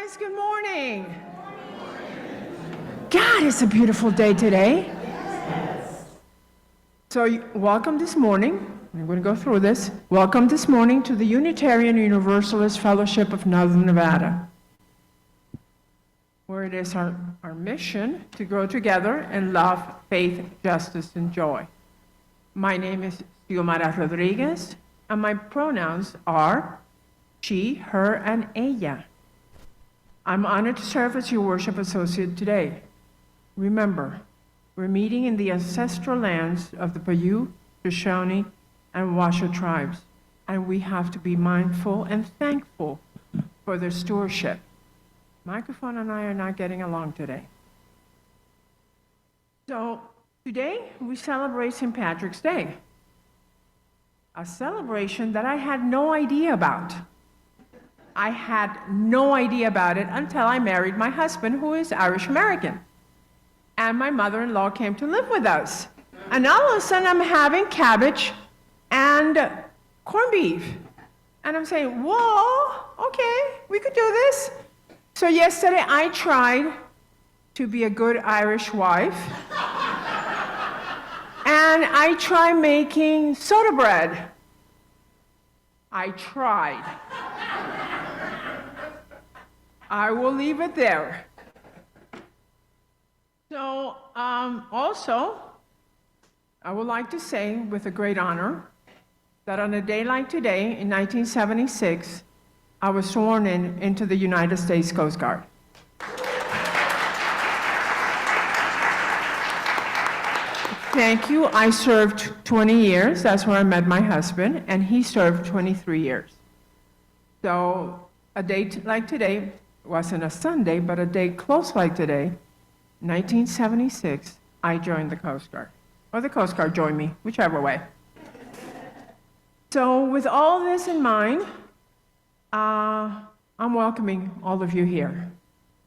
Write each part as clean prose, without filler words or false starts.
guys, good morning. God, it's a beautiful day today. So welcome this morning. I'm going to go through this. Welcome this morning to the Unitarian Universalist Fellowship of Northern Nevada, where it is our mission to grow together in love, faith, justice, and joy. My name is Xiomara Rodriguez, and my pronouns are she, her, and ella. I'm honored to serve as your worship associate today. Remember, we're meeting in the ancestral lands of the Paiute, Shoshone, and Washoe tribes, and we have to be mindful and thankful for their stewardship. Microphone and I are not getting along today. So today we celebrate St. Patrick's Day, a celebration that I had no idea about. I had no idea about it until I married my husband, who is Irish American. And my mother-in-law came to live with us. And all of a sudden I'm having cabbage and corned beef. And I'm saying, whoa, okay, we could do this. So yesterday I tried to be a good Irish wife. And I tried making soda bread. I tried. I will leave it there. So also, I would like to say with a great honor that on a day like today in 1976, I was sworn into the United States Coast Guard. Thank you. I served 20 years. That's where I met my husband, and he served 23 years. So a day like today, wasn't a Sunday, but a day close like today, 1976, I joined the Coast Guard. Or the Coast Guard joined me, whichever way. So with all this in mind, I'm welcoming all of you here.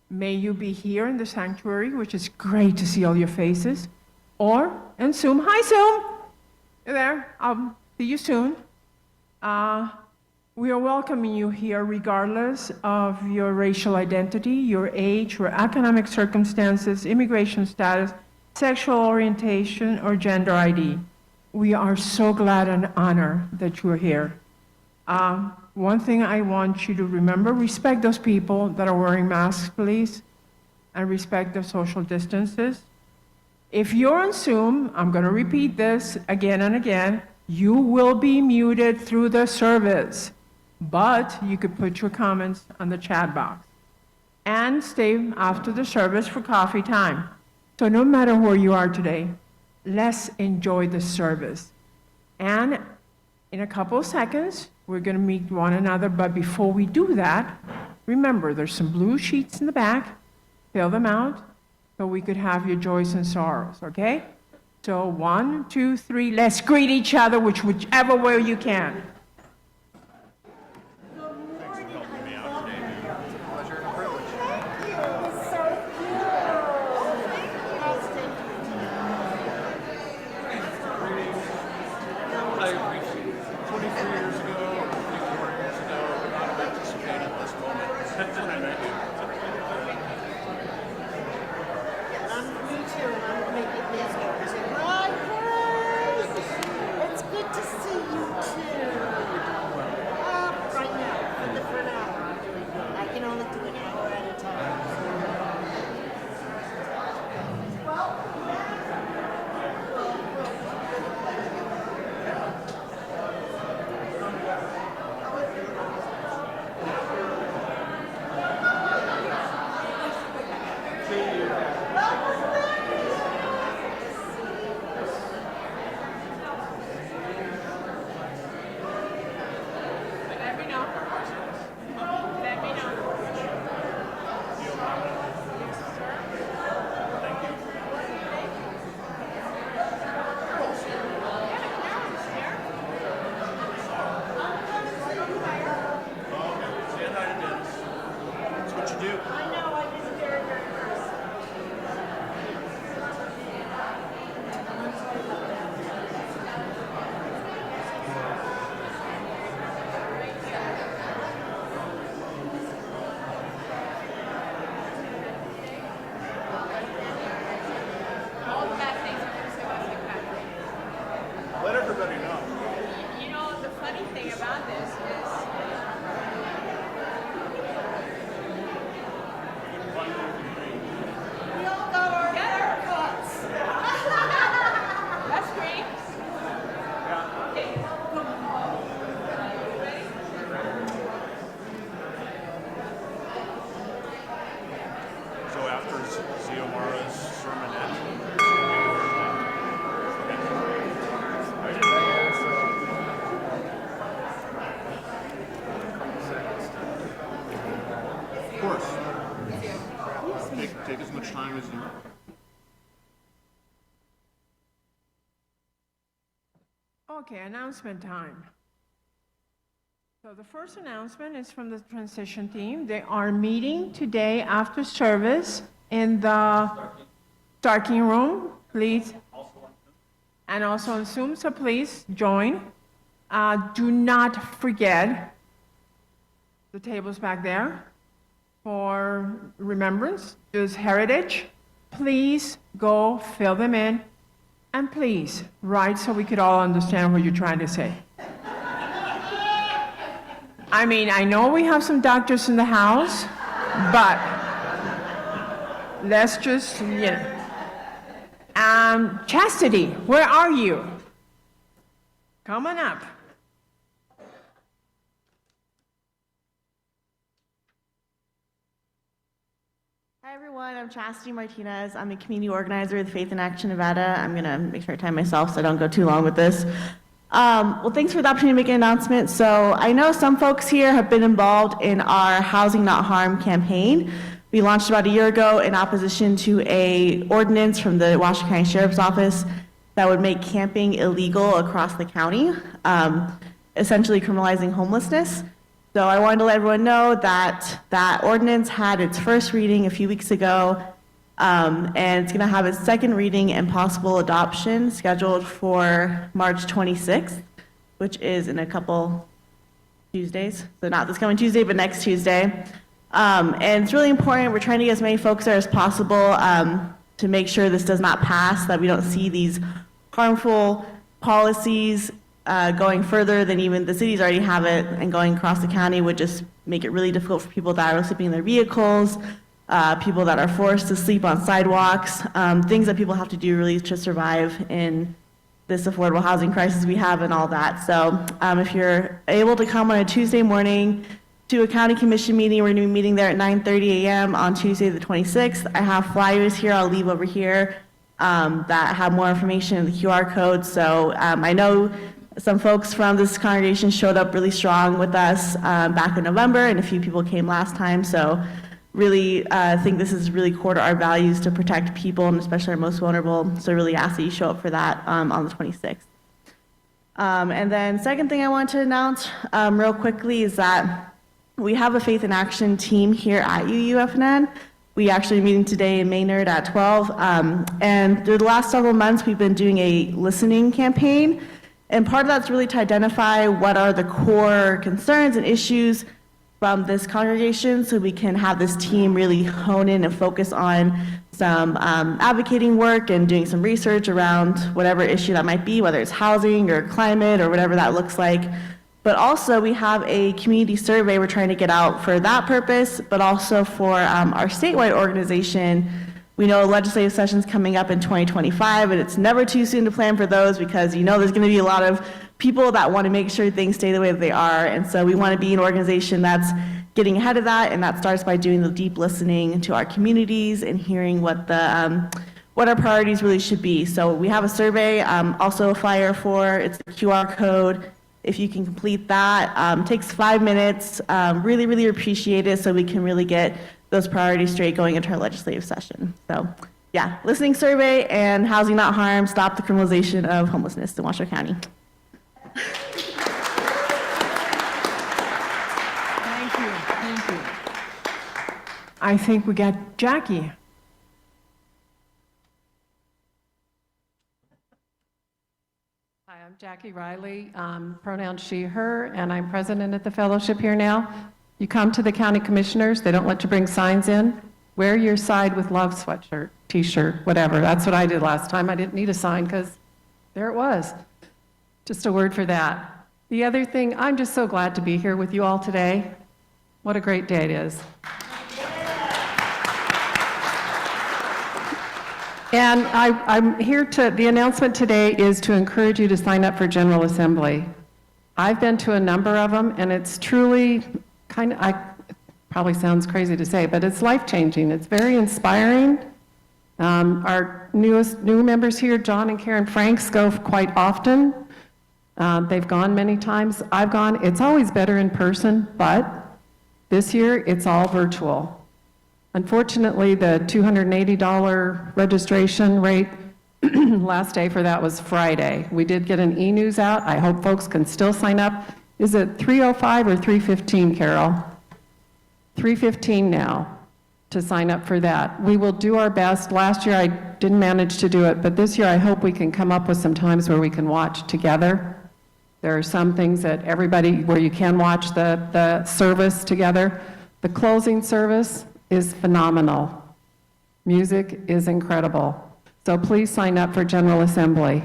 May you be here in the sanctuary, which is great to see all your faces, or in Zoom. Hi, Zoom. You're there. I'll see you soon. We are welcoming you here regardless of your racial identity, your age, your economic circumstances, immigration status, sexual orientation, or gender ID. We are so glad and honored that you're here. One thing I want you to remember, respect those people that are wearing masks, please, and respect their social distances. If you're on Zoom, I'm going to repeat this again and again, you will be muted through the service, but you could put your comments on the chat box and stay after the service for coffee time. So no matter where you are today, let's enjoy the service. And in a couple of seconds, we're going to meet one another, but before we do that, remember there's some blue sheets in the back, fill them out, so we could have your joys and sorrows, okay? So 1, 2, 3, let's greet each other whichever way you can. It's good to see you too. time is in. Okay, announcement time. So the first announcement is from the transition team. They are meeting today after service in the Starking room, please. And also on Zoom, so please join. Do not forget the tables back there for remembrance, just heritage. Please go fill them in, and please write so we could all understand what you're trying to say. I mean, I know we have some doctors in the house, but let's just, Chastity, where are you? Come on up. Hi everyone, I'm Chastity Martinez. I'm the community organizer with Faith in Action Nevada. I'm gonna make sure I time myself so I don't go too long with this. Well, thanks for the opportunity to make an announcement. So I know some folks here have been involved in our Housing Not Harm campaign. We launched about a year ago in opposition to a ordinance from the Washington County Sheriff's Office that would make camping illegal across the county, essentially criminalizing homelessness. So I wanted to let everyone know that that ordinance had its first reading a few weeks ago, and it's going to have its second reading and possible adoption scheduled for March 26th, which is in a couple Tuesdays. So not this coming Tuesday, but next Tuesday. And it's really important. We're trying to get as many folks there as possible to make sure this does not pass, that we don't see these harmful policies going further than even the cities already have it, and going across the county would just make it really difficult for people that are sleeping in their vehicles, people that are forced to sleep on sidewalks, things that people have to do really to survive in this affordable housing crisis we have and all that. So if you're able to come on a Tuesday morning to a county commission meeting, we're going to be meeting there at 9:30 a.m. on Tuesday the 26th. I have flyers here I'll leave over here that have more information in the QR code. So I know some folks from this congregation showed up really strong with us back in November, and a few people came last time. So really think this is really core to our values to protect people, and especially our most vulnerable. So really ask that you show up for that on the 26th. And then second thing I want to announce real quickly is that we have a Faith in Action team here at UUFNN. We actually are meeting today in Maynard at 12. And through the last several months, we've been doing a listening campaign. And part of that's really to identify what are the core concerns and issues from this congregation, so we can have this team really hone in and focus on some advocating work and doing some research around whatever issue that might be, whether it's housing or climate or whatever that looks like. But also we have a community survey we're trying to get out for that purpose, but also for our statewide organization. We know legislative session's coming up in 2025, and it's never too soon to plan for those, because you know there's going to be a lot of people that want to make sure things stay the way that they are. And so we want to be an organization that's getting ahead of that, and that starts by doing the deep listening to our communities and hearing what the what our priorities really should be. So we have a survey, also a flyer for, it's a QR code. If you can complete that, takes 5 minutes, really, really appreciate it, so we can really get those priorities straight going into our legislative session. So yeah, listening survey and Housing Not Harm, stop the criminalization of homelessness in Washoe County. Thank you, thank you. I think we got Jackie. Hi, I'm Jackie Riley, pronoun she, her, and I'm president at the fellowship here now. You come to the county commissioners, they don't let you bring signs in. Wear your Side with Love sweatshirt, t-shirt, whatever. That's what I did last time. I didn't need a sign because there it was. Just a word for that. The other thing, I'm just so glad to be here with you all today. What a great day it is. And I'm here the announcement today is to encourage you to sign up for General Assembly. I've been to a number of them, and it's truly it probably sounds crazy to say, but it's life-changing. It's very inspiring. Our new members here, John and Karen Franks, go quite often. They've gone many times. I've gone. It's always better in person, but this year it's all virtual. Unfortunately, the $280 registration rate, last day for that was Friday. We did get an e-news out. I hope folks can still sign up. Is it 3:05 or 3:15, Carol? 3:15 now to sign up for that. We will do our best. Last year I didn't manage to do it, but this year I hope we can come up with some times where we can watch together. There are some things that everybody, where you can watch the service together. The closing service is phenomenal. Music is incredible. So please sign up for General Assembly.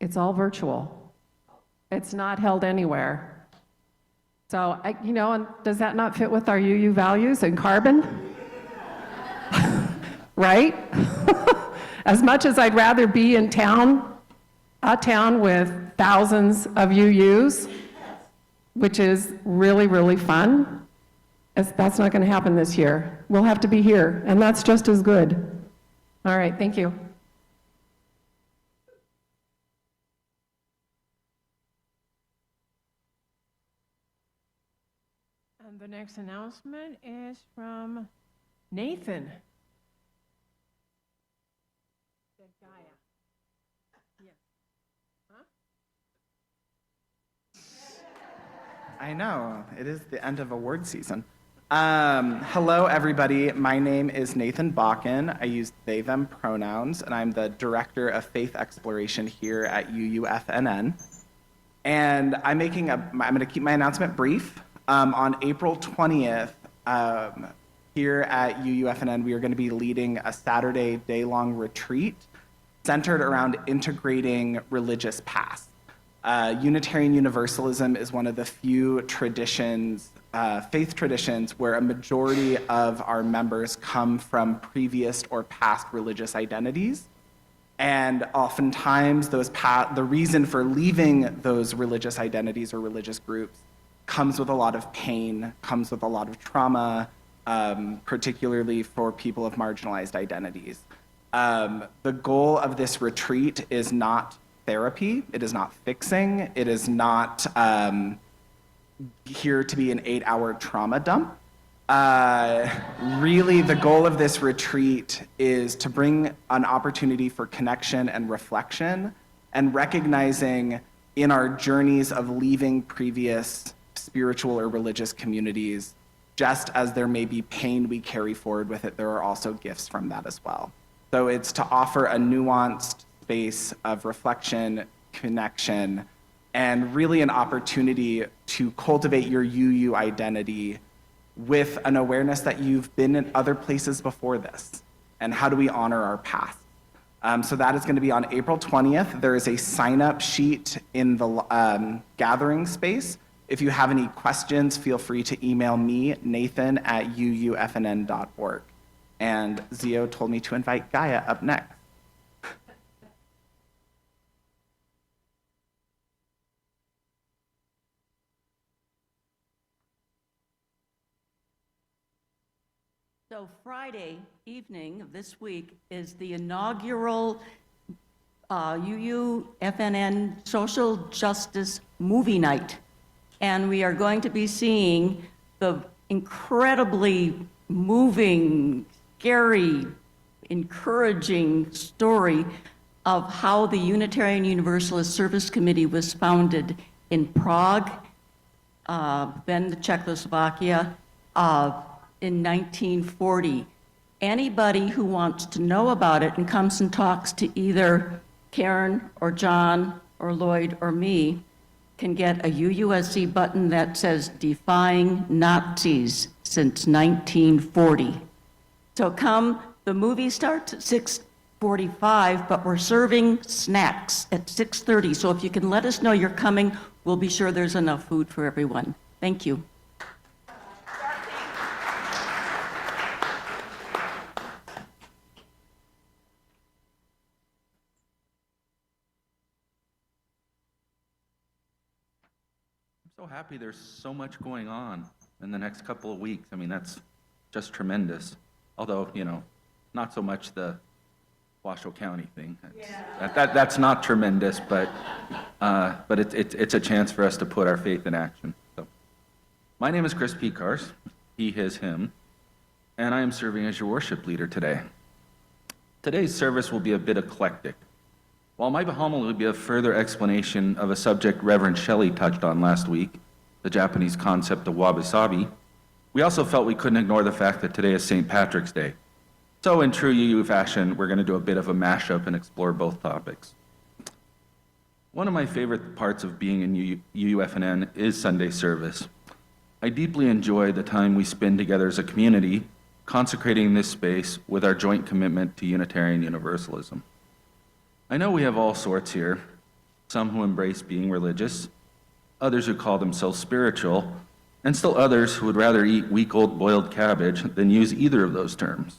It's all virtual. It's not held anywhere. So, and does that not fit with our UU values and carbon? Right? As much as I'd rather be in town, a town with thousands of UUs, which is really, really fun, that's not going to happen this year. We'll have to be here, and that's just as good. All right, thank you. And the next announcement is from Nathan. I know, it is the end of award season. Hello, everybody. My name is Nathan Bakken. I use they, them pronouns, and I'm the Director of Faith Exploration here at UUFNN. And I'm going to keep my announcement brief. On April 20th, here at UUFNN, we are going to be leading a Saturday day-long retreat centered around integrating religious past. Unitarian Universalism is one of the few traditions, faith traditions, where a majority of our members come from previous or past religious identities. And oftentimes, the reason for leaving those religious identities or religious groups comes with a lot of pain, comes with a lot of trauma, particularly for people of marginalized identities. The goal of this retreat is not therapy, it is not fixing, it is not here to be an 8-hour trauma dump. Really, the goal of this retreat is to bring an opportunity for connection and reflection, and recognizing in our journeys of leaving previous spiritual or religious communities, just as there may be pain we carry forward with it, there are also gifts from that as well. So it's to offer a nuanced space of reflection, connection, and really an opportunity to cultivate your UU identity with an awareness that you've been in other places before this, and how do we honor our past. So that is going to be on April 20th. There is a sign-up sheet in the gathering space. If you have any questions, feel free to email me, nathan@uufnn.org. And Zio told me to invite Gaia up next. So Friday evening of this week is the inaugural UUFNN Social Justice Movie Night. And we are going to be seeing the incredibly moving, scary, encouraging story of how the Unitarian Universalist Service Committee was founded in Prague, then Czechoslovakia, in 1940. Anybody who wants to know about it and comes and talks to either Karen or John or Lloyd or me can get a UUSC button that says Defying Nazis since 1940. So come, the movie starts at 6:45, but we're serving snacks at 6:30. So if you can let us know you're coming, we'll be sure there's enough food for everyone. Thank you. So happy there's so much going on in the next couple of weeks. I mean, that's just tremendous. Although, not so much the Washoe County thing. That's not tremendous, but it's a chance for us to put our faith in action. So, my name is Chris Pecars, he, his, him. and I am serving as your worship leader today. Today's service will be a bit eclectic. While my homily will be a further explanation of a subject Reverend Shelley touched on last week, the Japanese concept of Wabi Sabi, we also felt we couldn't ignore the fact that today is St. Patrick's Day. So in true UU fashion, we're going to do a bit of a mashup and explore both topics. One of my favorite parts of being in UUFNN is Sunday service. I deeply enjoy the time we spend together as a community, consecrating this space with our joint commitment to Unitarian Universalism. I know we have all sorts here, some who embrace being religious, others who call themselves spiritual, and still others who would rather eat week-old boiled cabbage than use either of those terms.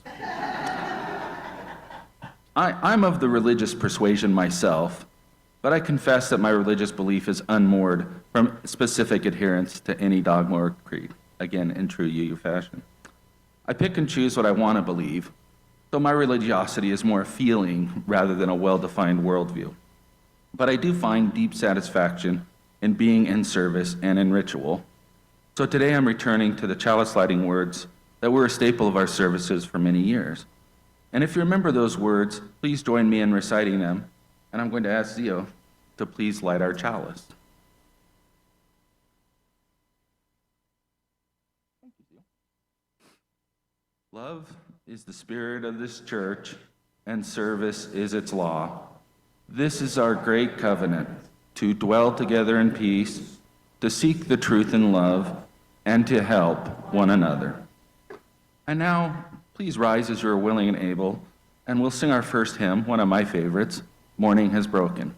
I'm of the religious persuasion myself, but I confess that my religious belief is unmoored from specific adherence to any dogma or creed, again, in true UU fashion. I pick and choose what I want to believe, so my religiosity is more a feeling rather than a well-defined worldview. But I do find deep satisfaction in being in service and in ritual. So today I'm returning to the chalice lighting words that were a staple of our services for many years. And if you remember those words, please join me in reciting them, and I'm going to ask Zio to please light our chalice. Thank you, Zio. Love is the spirit of this church, and service is its law. This is our great covenant, to dwell together in peace, to seek the truth in love, and to help one another. And now, please rise as you are willing and able, and we'll sing our first hymn, one of my favorites, Morning Has Broken.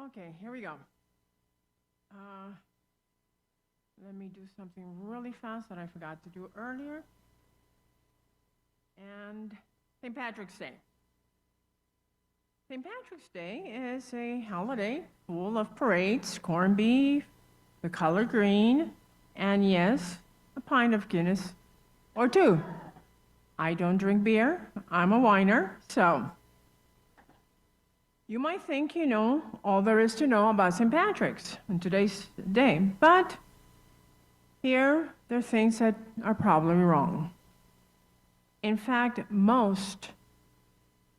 Okay, here we go. Let me do something really fast that I forgot to do earlier. And St. Patrick's Day. St. Patrick's Day is a holiday full of parades, corned beef, the color green, and yes, a pint of Guinness or two. I don't drink beer. I'm a whiner, so you might think you know all there is to know about St. Patrick's on today's day, but here there are things that are probably wrong. In fact,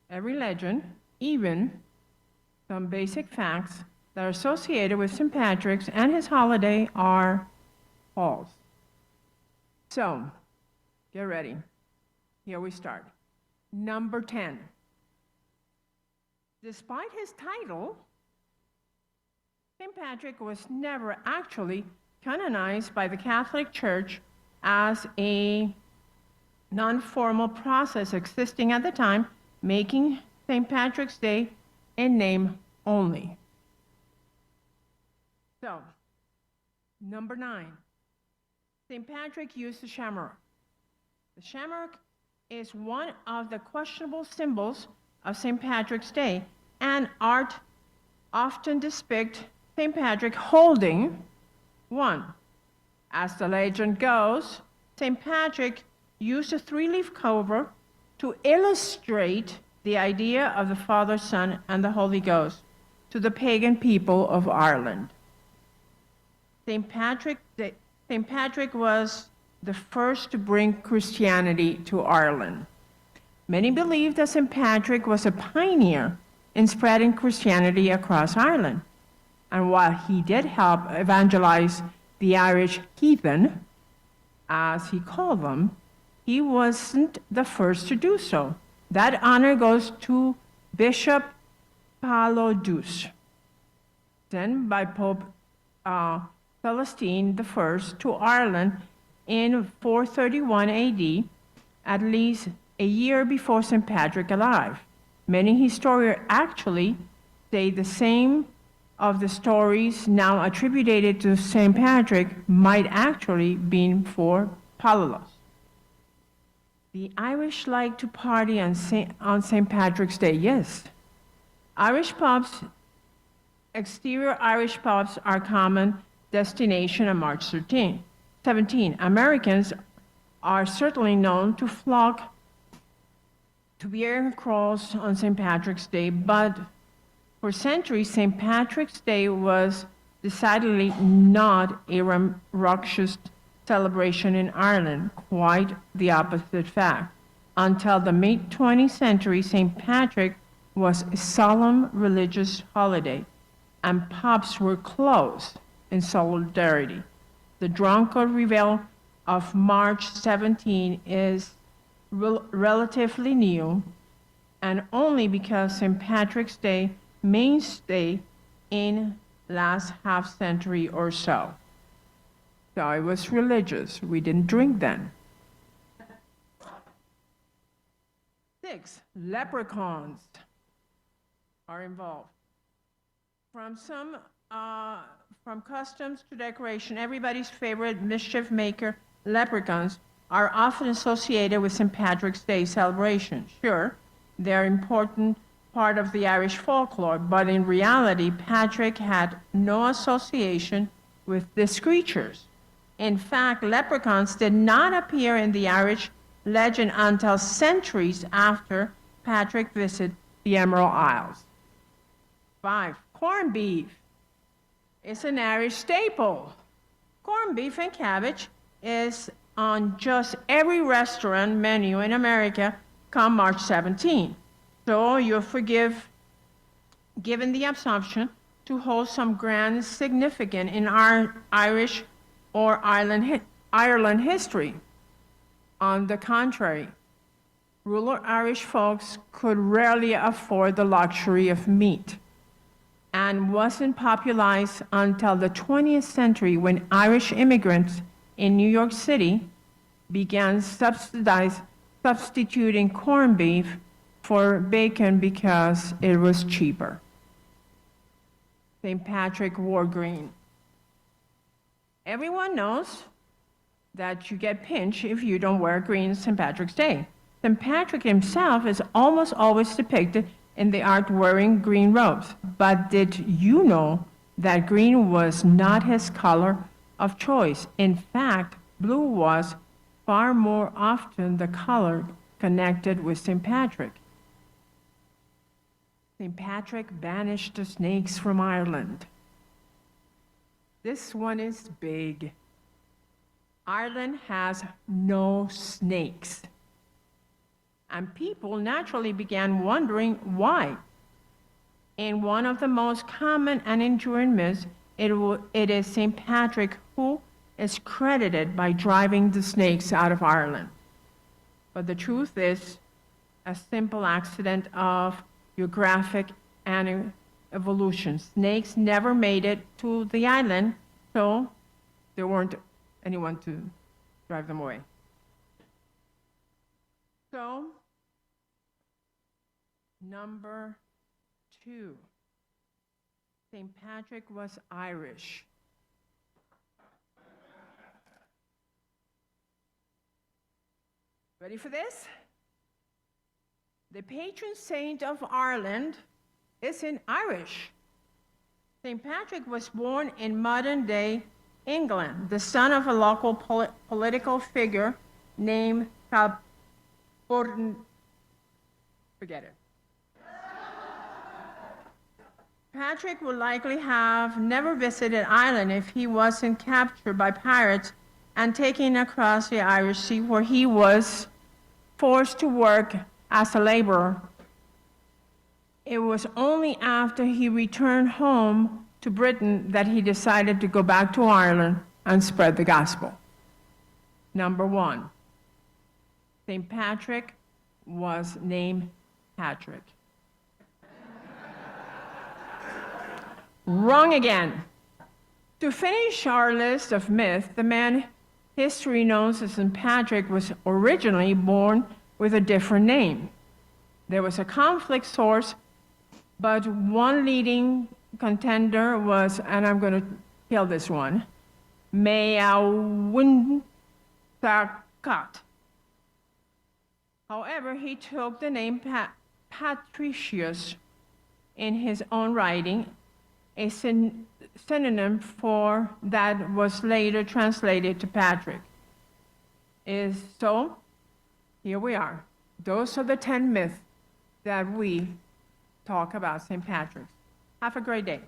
every legend, even some basic facts that are associated with St. Patrick's and his holiday are false. So, get ready. Here we start. Number 10. Despite his title, St. Patrick was never actually canonized by the Catholic Church as a non-formal process existing at the time, making St. Patrick's Day in name only. So, Number 9, St. Patrick used the shamrock. The shamrock is one of the questionable symbols of St. Patrick's Day, and art often depicts St. Patrick holding one. As the legend goes, St. Patrick used a 3-leaf clover to illustrate the idea of the Father, Son, and the Holy Ghost to the pagan people of Ireland. St. Patrick was the first to bring Christianity to Ireland. Many believe that St. Patrick was a pioneer in spreading Christianity across Ireland. And while he did help evangelize the Irish heathen, as he called them, he wasn't the first to do so. That honor goes to Bishop Palladus, sent by Pope Celestine I to Ireland in 431 AD, at least a year before St. Patrick arrived. Many historians actually say the same of the stories now attributed to St. Patrick might actually be for Palladus. The Irish like to party on St. Patrick's Day, yes. Irish pubs, exterior Irish pubs are common destination on March 17. Americans are certainly known to flock to beer crawls on St. Patrick's Day, but for centuries, St. Patrick's Day was decidedly not a rambunctious celebration in Ireland, quite the opposite fact. Until the mid-20th century, St. Patrick was a solemn religious holiday, and pubs were closed in solidarity. The drunken revel of March 17 is relatively new, and only because St. Patrick's Day mainstay in last half century or so. So it was religious. We didn't drink then. 6, leprechauns are involved. From customs to decoration, everybody's favorite mischief maker, leprechauns, are often associated with St. Patrick's Day celebration. Sure, they're an important part of the Irish folklore, but in reality, Patrick had no association with these creatures. In fact, leprechauns did not appear in the Irish legend until centuries after Patrick visited the Emerald Isles. 5, corned beef is an Irish staple. Corned beef and cabbage is on just every restaurant menu in America come March 17. So you're given the assumption to hold some grand significance in our Irish or Ireland history. On the contrary, rural Irish folks could rarely afford the luxury of meat, and wasn't popularized until the 20th century when Irish immigrants in New York City began substituting corned beef for bacon because it was cheaper. St. Patrick wore green. Everyone knows that you get pinched if you don't wear green on St. Patrick's Day. St. Patrick himself is almost always depicted in the art wearing green robes. But did you know that green was not his color of choice? In fact, blue was far more often the color connected with St. Patrick. St. Patrick banished the snakes from Ireland. This one is big. Ireland has no snakes. And people naturally began wondering why. In one of the most common and enduring myths, it is St. Patrick who is credited by driving the snakes out of Ireland. But the truth is a simple accident of geographic and evolution. Snakes never made it to the island, so there weren't anyone to drive them away. So, number 2, St. Patrick was Irish. Ready for this? The patron saint of Ireland is in Irish. St. Patrick was born in modern-day England, the son of a local political figure named forget it. Patrick would likely have never visited Ireland if he wasn't captured by pirates and taken across the Irish Sea, where he was forced to work as a laborer. It was only after he returned home to Britain that he decided to go back to Ireland and spread the gospel. Number one, St. Patrick was named Patrick. Wrong again. To finish our list of myths, the man history knows as St. Patrick was originally born with a different name. There was a conflict source, but one leading contender was, and I'm going to kill this one, Meawintakat. However, he took the name Patricius in his own writing, a synonym for that was later translated to Patrick. So, here we are. Those are the 10 myths that we talk about St. Patrick's. Have a great day.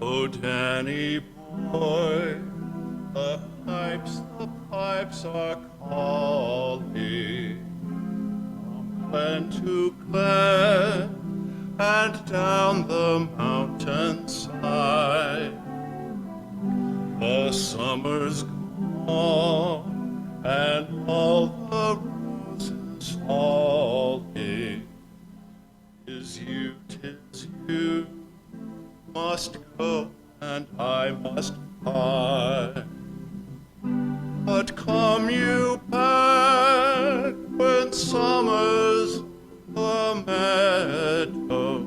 Oh, Danny boy, the pipes are calling from glen to glen and down the mountainside. The summer's gone and all the roses falling. 'Tis you must go and I must hide. But come you back when summer's the meadow,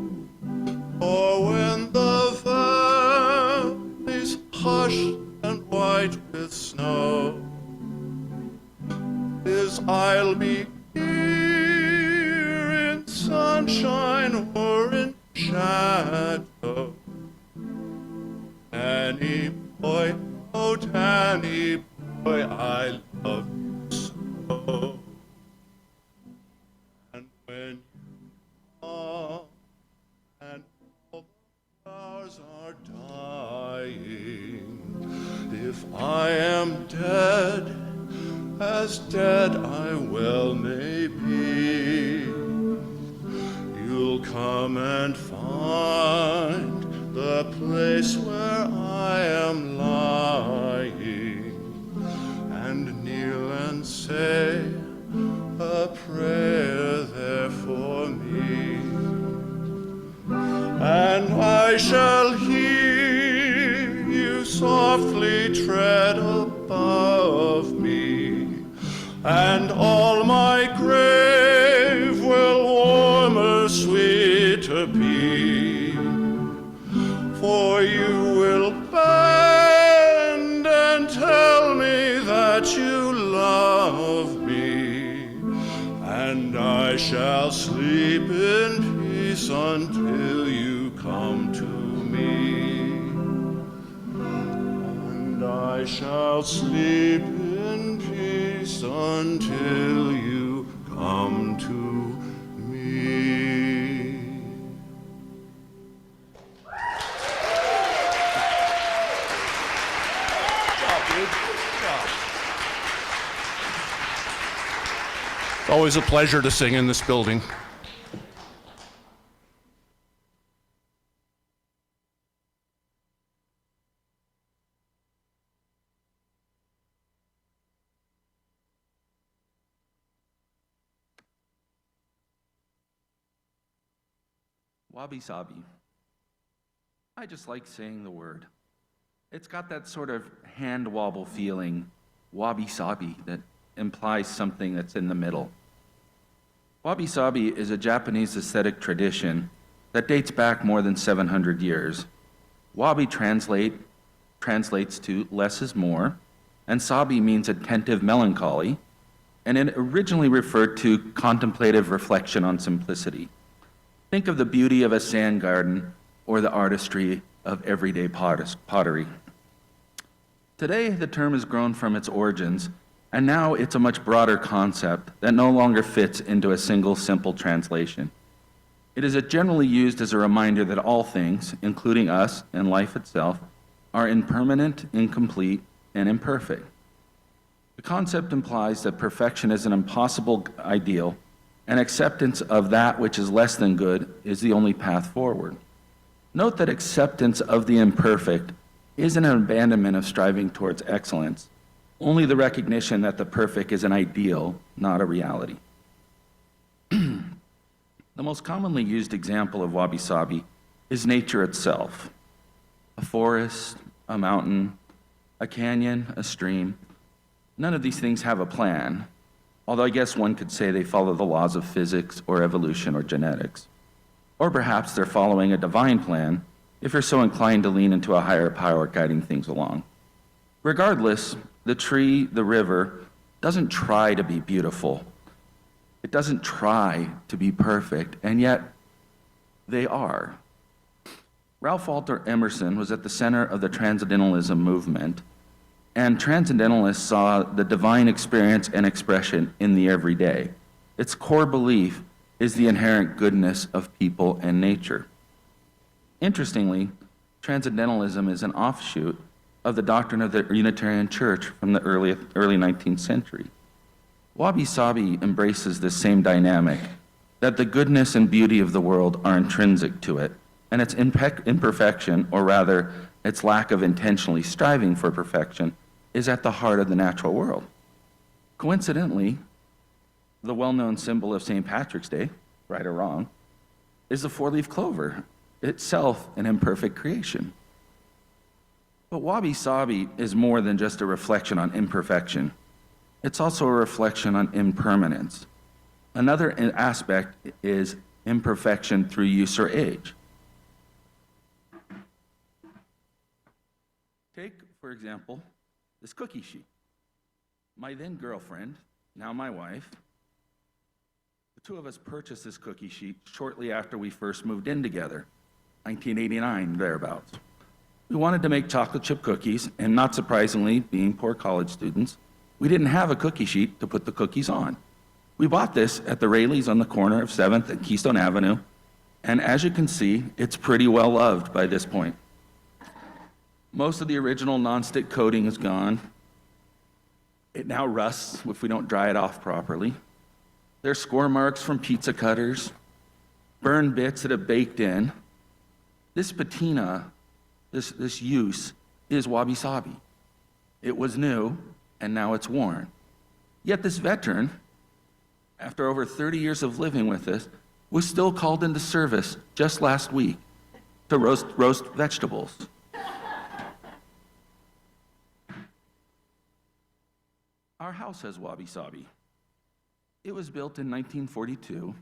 or when the valley's hushed and white with snow. 'Tis I'll be here in sunshine or in shadow. Danny boy, oh Danny boy, I love you so. And when you come and all the flowers are dying, if I am dead, as dead I well may be, you'll come and find the place where I am lying, and kneel and say a prayer there for me. And I shall hear you softly tread above me, and all my grave will warmer, sweeter be. For you will bend and tell me that you love me, and I shall sleep in peace until you come to me. And I shall sleep in peace until you come to me. It's always a pleasure to sing in this building. Wabi Sabi. I just like saying the word. It's got that sort of hand wobble feeling, wabi sabi, that implies something that's in the middle. Wabi sabi is a Japanese aesthetic tradition that dates back more than 700 years. Wabi translates to less is more, and sabi means attentive melancholy, and it originally referred to contemplative reflection on simplicity. Think of the beauty of a sand garden or the artistry of everyday pottery. Today, the term has grown from its origins, and now it's a much broader concept that no longer fits into a single simple translation. It is generally used as a reminder that all things, including us and life itself, are impermanent, incomplete, and imperfect. The concept implies that perfection is an impossible ideal, and acceptance of that which is less than good is the only path forward. Note that acceptance of the imperfect isn't an abandonment of striving towards excellence, only the recognition that the perfect is an ideal, not a reality. The most commonly used example of wabi-sabi is nature itself. A forest, a mountain, a canyon, a stream. None of these things have a plan, although I guess one could say they follow the laws of physics or evolution or genetics. Or perhaps they're following a divine plan, if you're so inclined to lean into a higher power guiding things along. Regardless, the tree, the river, doesn't try to be beautiful. It doesn't try to be perfect, and yet they are. Ralph Waldo Emerson was at the center of the Transcendentalism movement, and Transcendentalists saw the divine experience and expression in the everyday. Its core belief is the inherent goodness of people and nature. Interestingly, Transcendentalism is an offshoot of the doctrine of the Unitarian Church from the early 19th century. Wabi-sabi embraces this same dynamic, that the goodness and beauty of the world are intrinsic to it, and its imperfection, or rather, its lack of intentionally striving for perfection, is at the heart of the natural world. Coincidentally, the well-known symbol of St. Patrick's Day, right or wrong, is the four-leaf clover, itself an imperfect creation. But wabi-sabi is more than just a reflection on imperfection. It's also a reflection on impermanence. Another aspect is imperfection through use or age. Take, for example, this cookie sheet. My then girlfriend, now my wife, the two of us purchased this cookie sheet shortly after we first moved in together, 1989, thereabouts. We wanted to make chocolate chip cookies, and not surprisingly, being poor college students, we didn't have a cookie sheet to put the cookies on. We bought this at the Rayleigh's on the corner of 7th and Keystone Avenue, and as you can see, it's pretty well loved by this point. Most of the original nonstick coating is gone. It now rusts if we don't dry it off properly. There's score marks from pizza cutters, burned bits that have baked in. This patina, this use, is wabi-sabi. It was new, and now it's worn. Yet this veteran, after over 30 years of living with us, was still called into service just last week to roast vegetables. Our house has wabi-sabi. It was built in 1942,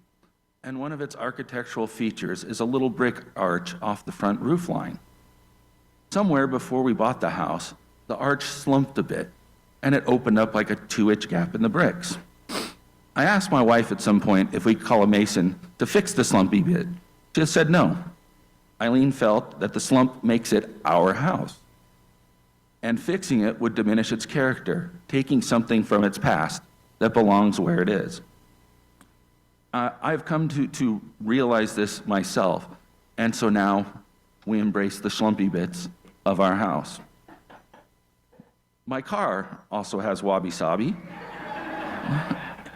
and one of its architectural features is a little brick arch off the front roof line. Somewhere before we bought the house, the arch slumped a bit, and it opened up like a 2-inch gap in the bricks. I asked my wife at some point if we could call a mason to fix the slumpy bit. She just said no. Eileen felt that the slump makes it our house, and fixing it would diminish its character, taking something from its past that belongs where it is. I've come to realize this myself, and so now we embrace the slumpy bits of our house. My car also has wabi-sabi.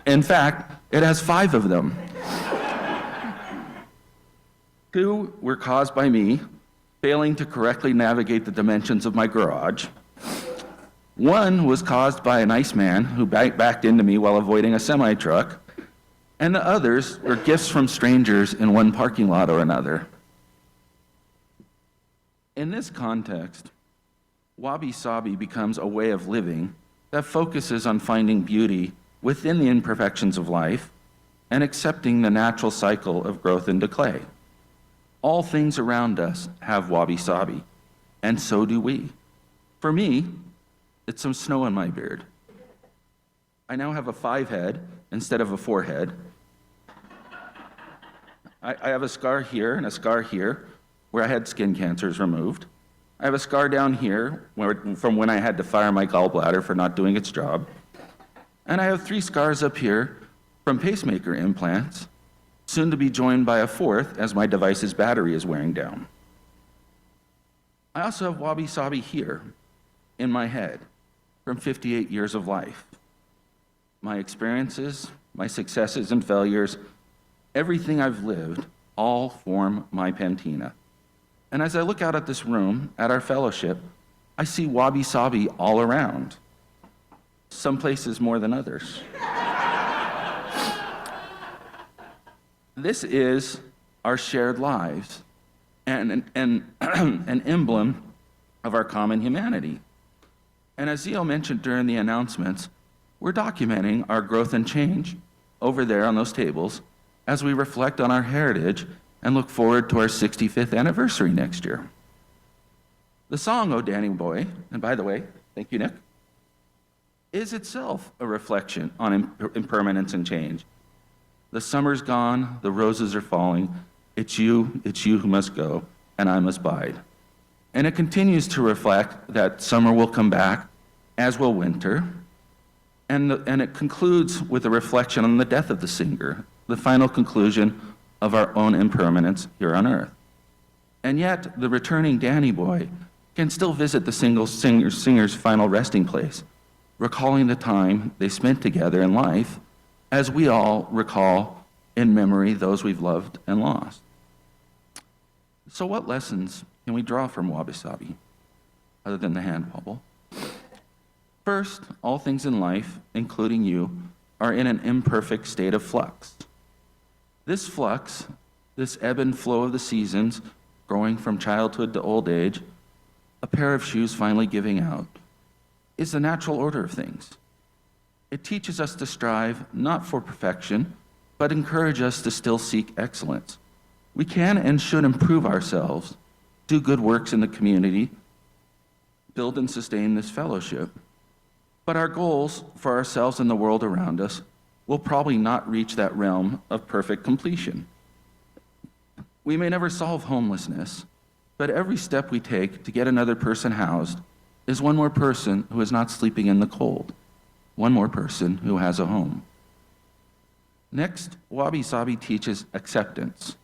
In fact, it has 5 of them. 2 were caused by me failing to correctly navigate the dimensions of my garage. 1 was caused by a nice man who backed into me while avoiding a semi-truck. and the others were gifts from strangers in one parking lot or another. In this context, Wabi Sabi becomes a way of living that focuses on finding beauty within the imperfections of life and accepting the natural cycle of growth and decay. All things around us have Wabi Sabi, and so do we. For me, it's some snow in my beard. I now have a 5 head instead of a 4 head. I have a scar here and a scar here where I had skin cancers removed. I have a scar down here from when I had to fire my gallbladder for not doing its job. And I have 3 scars up here from pacemaker implants, soon to be joined by a 4th as my device's battery is wearing down. I also have Wabi Sabi here in my head from 58 years of life. My experiences, my successes and failures, everything I've lived, all form my patina. And as I look out at this room, at our fellowship, I see Wabi Sabi all around. Some places more than others. This is our shared lives and an emblem of our common humanity. And as Zio mentioned during the announcements, we're documenting our growth and change over there on those tables as we reflect on our heritage and look forward to our 65th anniversary next year. The song, "Oh Danny Boy," and by the way, thank you, Nick, is itself a reflection on impermanence and change. The summer's gone, the roses are falling, it's you who must go, and I must bide. And it continues to reflect that summer will come back, as will winter, and it concludes with a reflection on the death of the singer, the final conclusion of our own impermanence here on earth. And yet, the returning Danny boy can still visit the singer's final resting place, recalling the time they spent together in life, as we all recall in memory those we've loved and lost. So what lessons can we draw from Wabi Sabi, other than the hand wobble? First, all things in life, including you, are in an imperfect state of flux. This flux, this ebb and flow of the seasons, growing from childhood to old age, a pair of shoes finally giving out, is the natural order of things. It teaches us to strive not for perfection, but encourage us to still seek excellence. We can and should improve ourselves, do good works in the community, build and sustain this fellowship. But our goals for ourselves and the world around us will probably not reach that realm of perfect completion. We may never solve homelessness, but every step we take to get another person housed is one more person who is not sleeping in the cold, one more person who has a home. Next, Wabi Sabi teaches acceptance.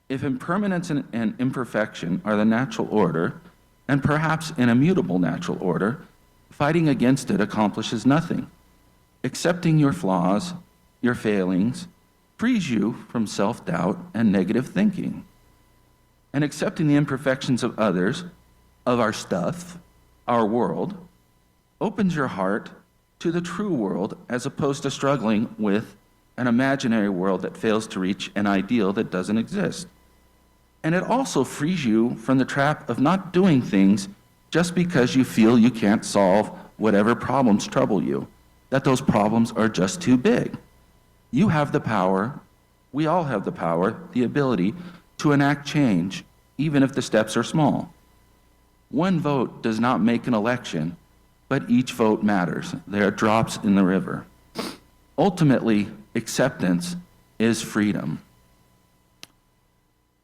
If impermanence and imperfection are the natural order, and perhaps an immutable natural order, fighting against it accomplishes nothing. Accepting your flaws, your failings, frees you from self-doubt and negative thinking. And accepting the imperfections of others, of our stuff, our world, opens your heart to the true world as opposed to struggling with an imaginary world that fails to reach an ideal that doesn't exist. And it also frees you from the trap of not doing things just because you feel you can't solve whatever problems trouble you, that those problems are just too big. You have the power, we all have the power, the ability to enact change, even if the steps are small. One vote does not make an election, but each vote matters. They are drops in the river. Ultimately, acceptance is freedom.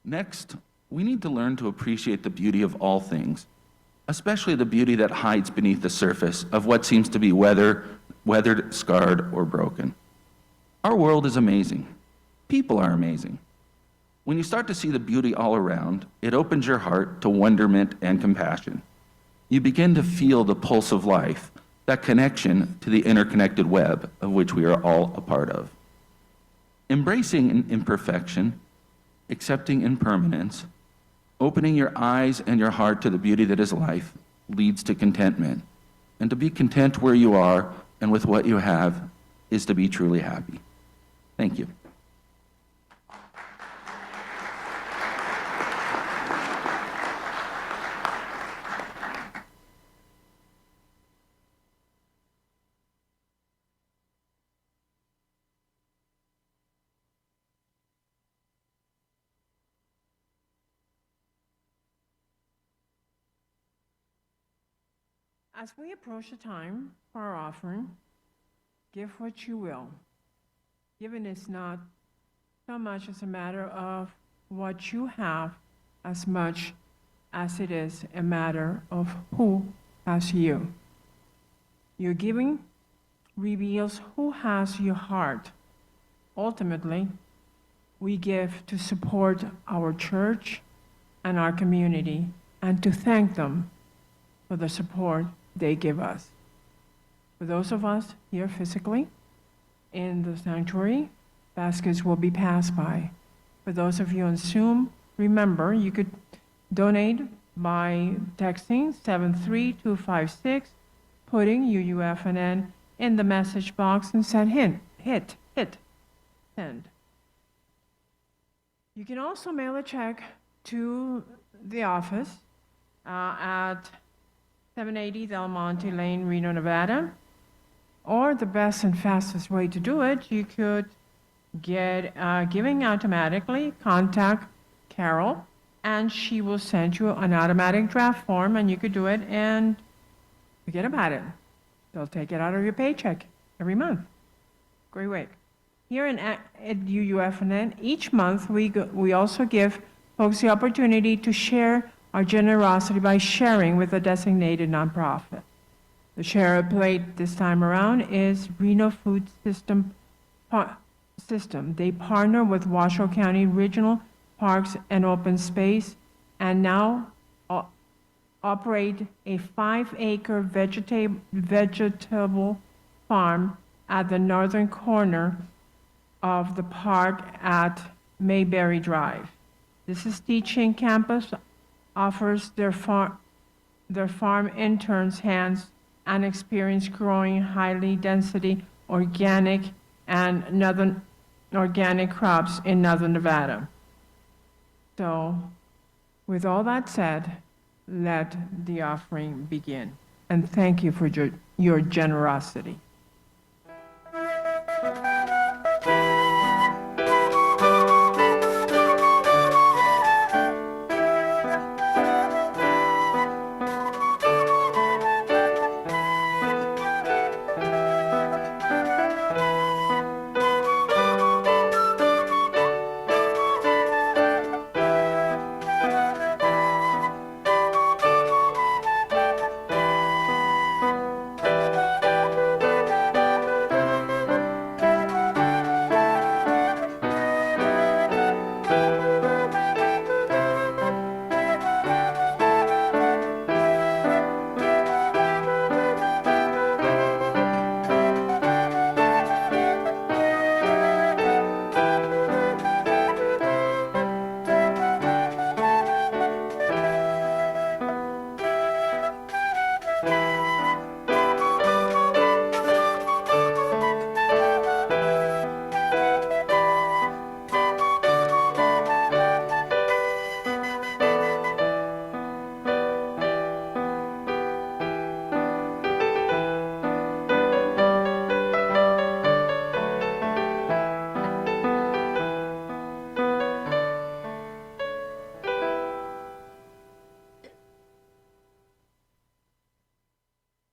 Next, we need to learn to appreciate the beauty of all things, especially the beauty that hides beneath the surface of what seems to be weathered, scarred, or broken. Our world is amazing. People are amazing. When you start to see the beauty all around, it opens your heart to wonderment and compassion. You begin to feel the pulse of life, that connection to the interconnected web of which we are all a part of. Embracing imperfection, accepting impermanence, opening your eyes and your heart to the beauty that is life leads to contentment. And to be content where you are and with what you have is to be truly happy. Thank you. As we approach the time for our offering, give what you will. Giving is not so much as a matter of what you have as much as it is a matter of who has you. Your giving reveals who has your heart. Ultimately, we give to support our church and our community and to thank them for the support they give us. For those of us here physically in the sanctuary, baskets will be passed by. For those of you on Zoom, remember you could donate by texting 73256, putting UUFNN in the message box and hit send. You can also mail a check to the office at 780 Del Monte Lane, Reno, Nevada. Or the best and fastest way to do it, you could get giving automatically, contact Carol, and she will send you an automatic draft form, and you could do it and forget about it. They'll take it out of your paycheck every month. Great way. Here at UUFNN, each month we also give folks the opportunity to share our generosity by sharing with a designated nonprofit. The share plate this time around is Reno Food System. They partner with Washoe County Regional Parks and Open Space and now operate a 5-acre vegetable farm at the northern corner of the park at Mayberry Drive. This is teaching campus offers their farm interns hands-on experience growing highly density organic and northern organic crops in northern Nevada. So, with all that said, let the offering begin. And thank you for your generosity.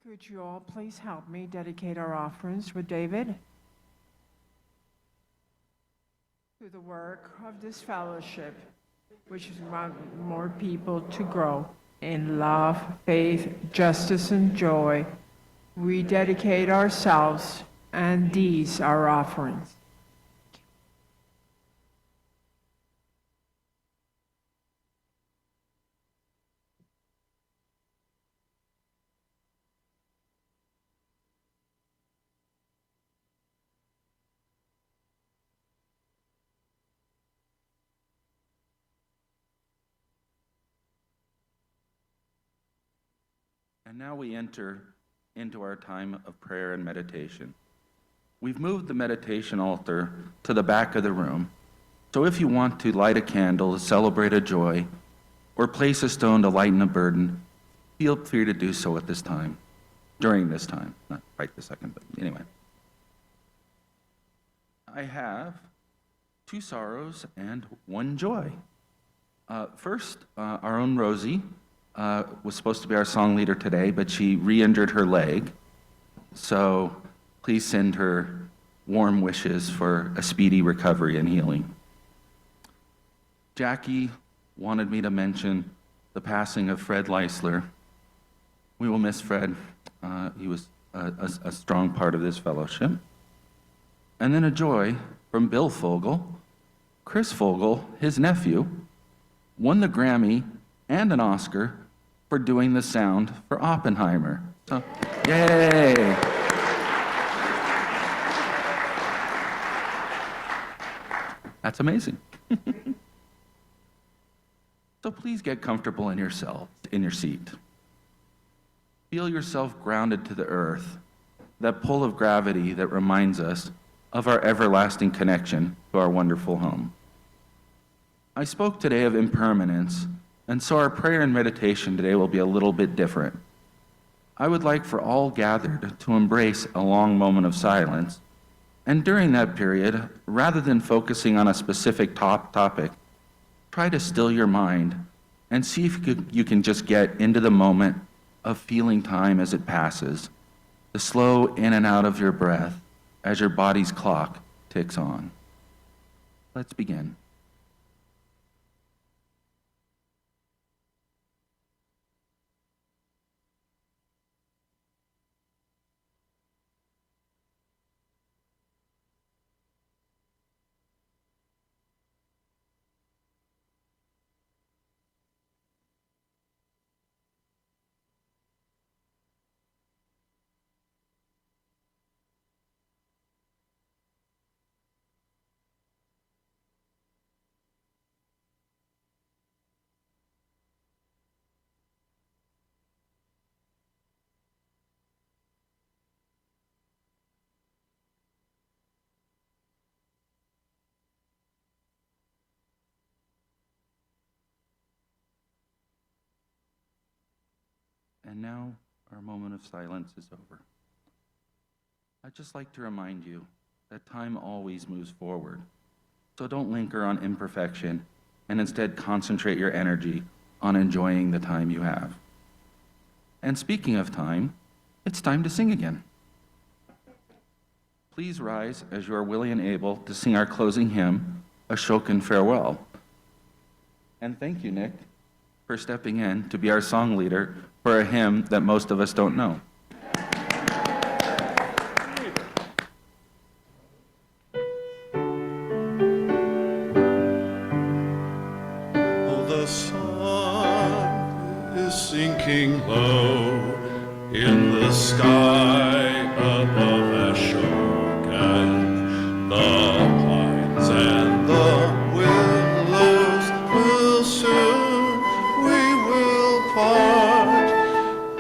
Could you all please help me dedicate our offerings with David to the work of this fellowship, which is want more people to grow in love, faith, justice, and joy. We dedicate ourselves, and these are offerings. And now we enter into our time of prayer and meditation. We've moved the meditation altar to the back of the room, so if you want to light a candle to celebrate a joy, or place a stone to lighten a burden, feel free to do so at this time, during this time, not right this second, but anyway. I have 2 sorrows and 1 joy. First, our own Rosie was supposed to be our song leader today, but she re-injured her leg. So please send her warm wishes for a speedy recovery and healing. Jackie wanted me to mention the passing of Fred Leisler. We will miss Fred. He was a strong part of this fellowship. And then a joy from Bill Fogel. Chris Fogel, his nephew, won the Grammy and an Oscar for doing the sound for Oppenheimer. So, yay! That's amazing. So please get comfortable in your seat. Feel yourself grounded to the earth, that pull of gravity that reminds us of our everlasting connection to our wonderful home. I spoke today of impermanence, and so our prayer and meditation today will be a little bit different. I would like for all gathered to embrace a long moment of silence, and during that period, rather than focusing on a specific topic, try to still your mind and see if you can just get into the moment of feeling time as it passes, the slow in and out of your breath as your body's clock ticks on. Let's begin. And now our moment of silence is over. I'd just like to remind you that time always moves forward. So don't linger on imperfection and instead concentrate your energy on enjoying the time you have. And speaking of time, it's time to sing again. Please rise as you are willing and able to sing our closing hymn, Ashokan Farewell. And thank you, Nick, for stepping in to be our song leader for a hymn that most of us don't know. Oh, the sun is sinking low in the sky above Ashokan. The pines and the willows will soon, we will part.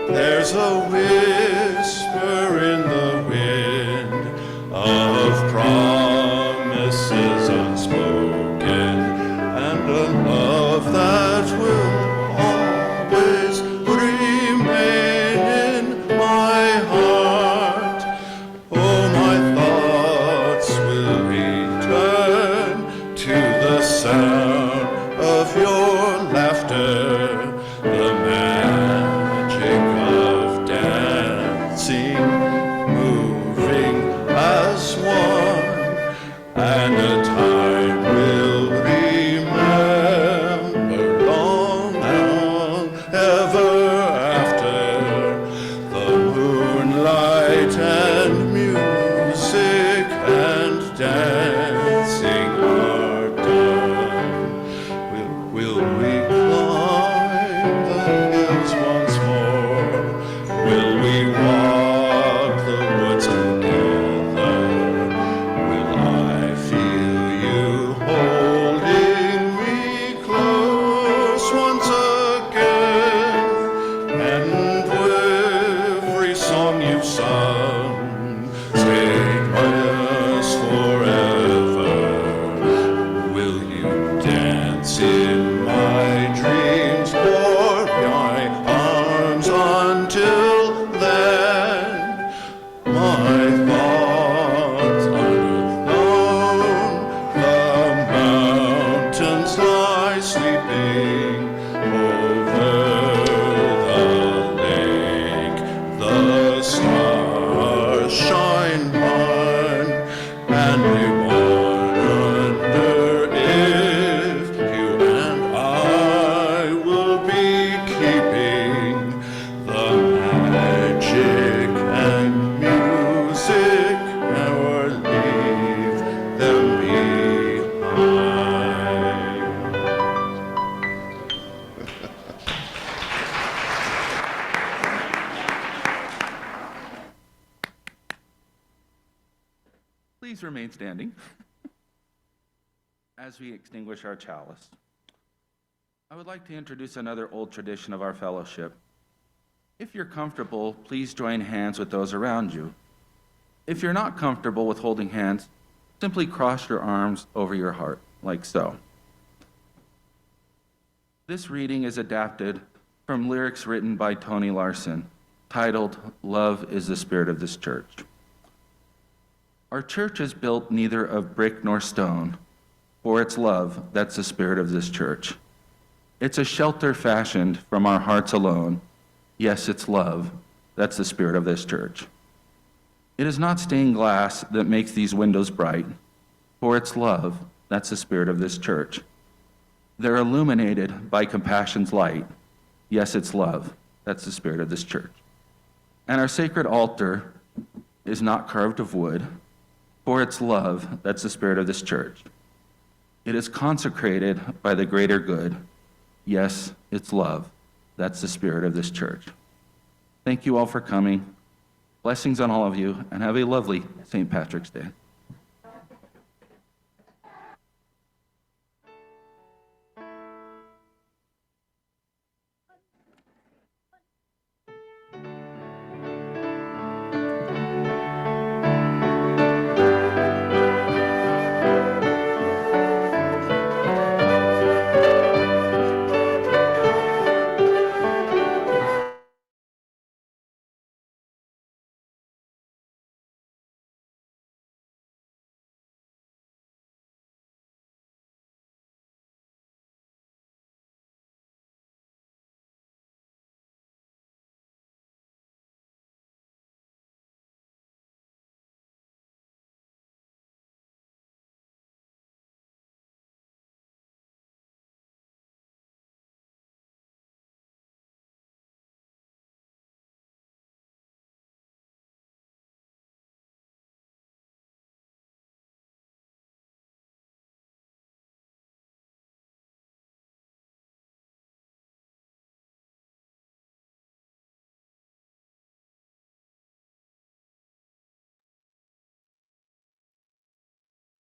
There's a whisper in the wind of promises unspoken, and a love that will always remain in my heart. sleeping over the lake. The stars shine on, and they wonder if you and I will be keeping the magic and music or leave them behind. Please remain standing as we extinguish our chalice. I would like to introduce another old tradition of our fellowship. If you're comfortable, please join hands with those around you. If you're not comfortable with holding hands, simply cross your arms over your heart, like so. This reading is adapted from lyrics written by Tony Larson, titled, "Love is the Spirit of this Church." Our church is built neither of brick nor stone, for it's love that's the spirit of this church. It's a shelter fashioned from our hearts alone. Yes, it's love that's the spirit of this church. It is not stained glass that makes these windows bright, for it's love that's the spirit of this church. They're illuminated by compassion's light. Yes, it's love that's the spirit of this church. And our sacred altar is not carved of wood, for it's love that's the spirit of this church. It is consecrated by the greater good. Yes, it's love that's the spirit of this church. Thank you all for coming. Blessings on all of you, and have a lovely St. Patrick's Day.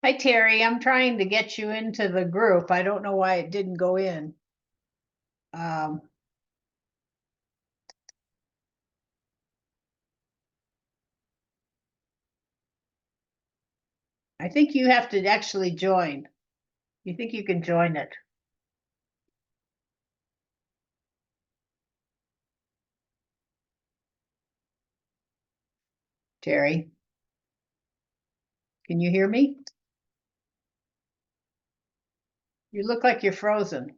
Hi, Terry. I'm trying to get you into the group. I don't know why it didn't go in. Um, I think you have to actually join. You think you can join it? Terry? Can you hear me? You look like you're frozen.